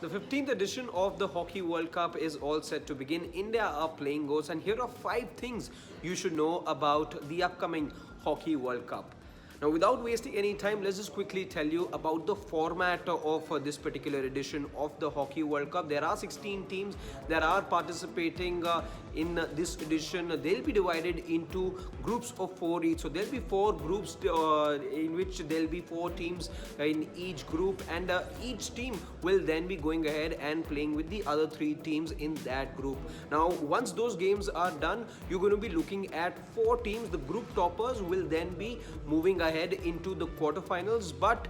The 15th edition of the Hockey World Cup is all set to begin. India are playing host, and here are 5 things you should know about the upcoming Hockey World Cup. Now, without wasting any time, let's just quickly tell you about the format of this particular edition of the Hockey World Cup. There are 16 teams that are participating in this edition. They'll be divided into groups of 4 each. So there'll be 4 groups in which there'll be 4 teams in each group, and each team will then be going ahead and playing with the other 3 teams in that group. Now, once those games are done, you're going to be looking at 4 teams. The group toppers will then be moving ahead into the quarterfinals, but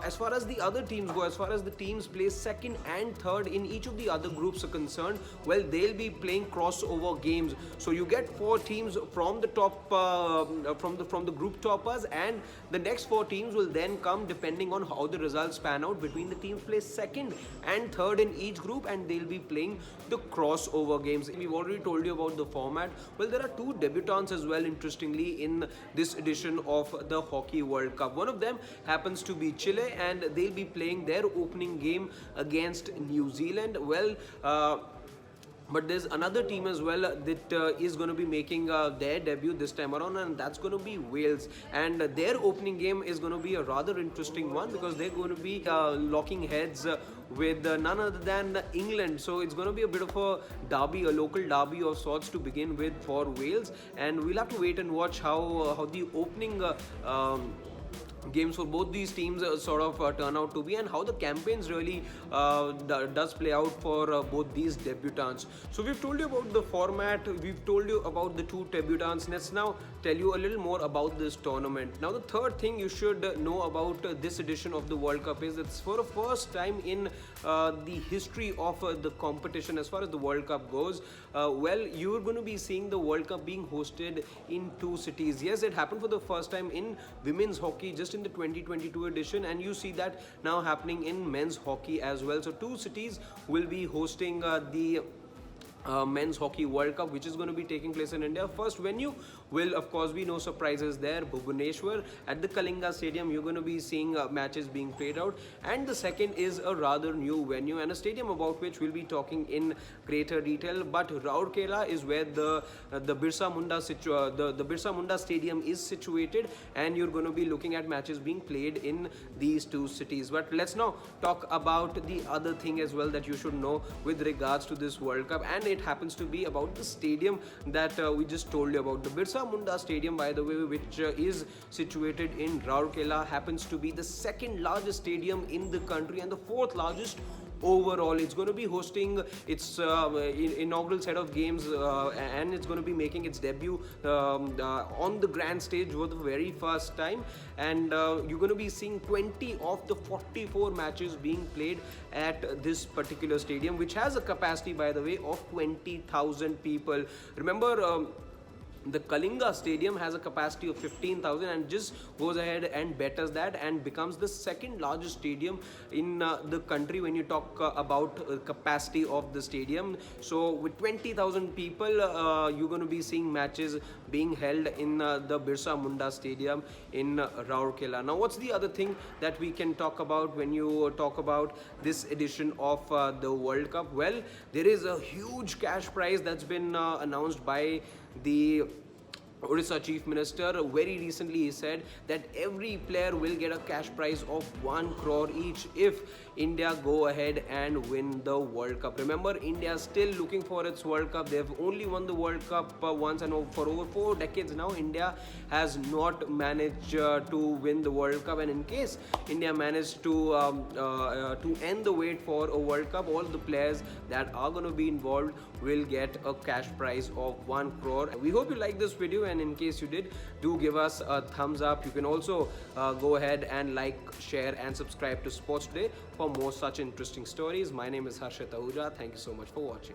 as far as the other teams go, as far as the teams placed second and third in each of the other groups are concerned, well, they'll be playing crossover games. So you get 4 teams from the top, from the group toppers, and the next 4 teams will then come depending on how the results pan out between the teams placed second and third in each group, and they'll be playing the crossover games. We've already told you about the format. Well, there are 2 debutants as well, interestingly, in this edition of the Hockey World Cup. One of them happens to be Chile, and they'll be playing their opening game against New Zealand. Well, but there's another team as well that is going to be making their debut this time around, and that's going to be Wales. And their opening game is going to be a rather interesting one, because they're going to be locking heads with none other than England. So it's going to be a bit of a derby, a local derby of sorts to begin with for Wales, and we'll have to wait and watch how the opening games for both these teams sort of turn out to be, and how the campaigns really does play out for both these debutants. So we've told you about the format, we've told you about the 2 debutants. Let's now tell you a little more about this tournament. Now, the third thing you should know about this edition of the World Cup is it's for the first time in the history of the competition as far as the World Cup goes. Well, you're going to be seeing the World Cup being hosted in 2 cities. Yes, it happened for the first time in women's hockey just in the 2022 edition, and you see that now happening in men's hockey as well. So 2 cities will be hosting the Men's Hockey World Cup, which is going to be taking place in India. First venue will, of course, be no surprises there, Bhubaneswar at the Kalinga Stadium. You're going to be seeing matches being played out, and the second is a rather new venue and a stadium about which we'll be talking in greater detail. But Rourkela is where the Birsa Munda Stadium is situated, and you're going to be looking at matches being played in these 2 cities. But let's now talk about the other thing as well that you should know with regards to this World Cup, and it happens to be about the stadium that we just told you about. The Birsa Munda Stadium, by the way, which is situated in Rourkela, happens to be the 2nd largest stadium in the country and the 4th largest overall. It's going to be hosting its inaugural set of games, and it's going to be making its debut on the grand stage for the very first time, and you're going to be seeing 20 of the 44 matches being played at this particular stadium, which has a capacity, by the way, of 20,000 people. Remember, the Kalinga Stadium has a capacity of 15,000 and just goes ahead and betters that and becomes the 2nd largest stadium in the country when you talk about capacity of the stadium. So with 20,000 people, you're going to be seeing matches being held in the Birsa Munda Stadium in Rourkela. Now, what's the other thing that we can talk about when you talk about this edition of the World Cup? Well, there is a huge cash prize that's been announced by the Orissa Chief Minister. Very recently he said that every player will get a cash prize of 1 crore each if India go ahead and win the World Cup. Remember, India is still looking for its World Cup. They've only won the World Cup once, and for over 4 decades now, India has not managed to win the World Cup. And in case India managed to end the wait for a World Cup, all the players that are going to be involved will get a cash prize of 1 crore. We hope you like this video, and in case you did, do give us a thumbs up. You can also go ahead and like, share and subscribe to Sports Today for more such interesting stories. My name is Harshit Ahuja. Thank you so much for watching.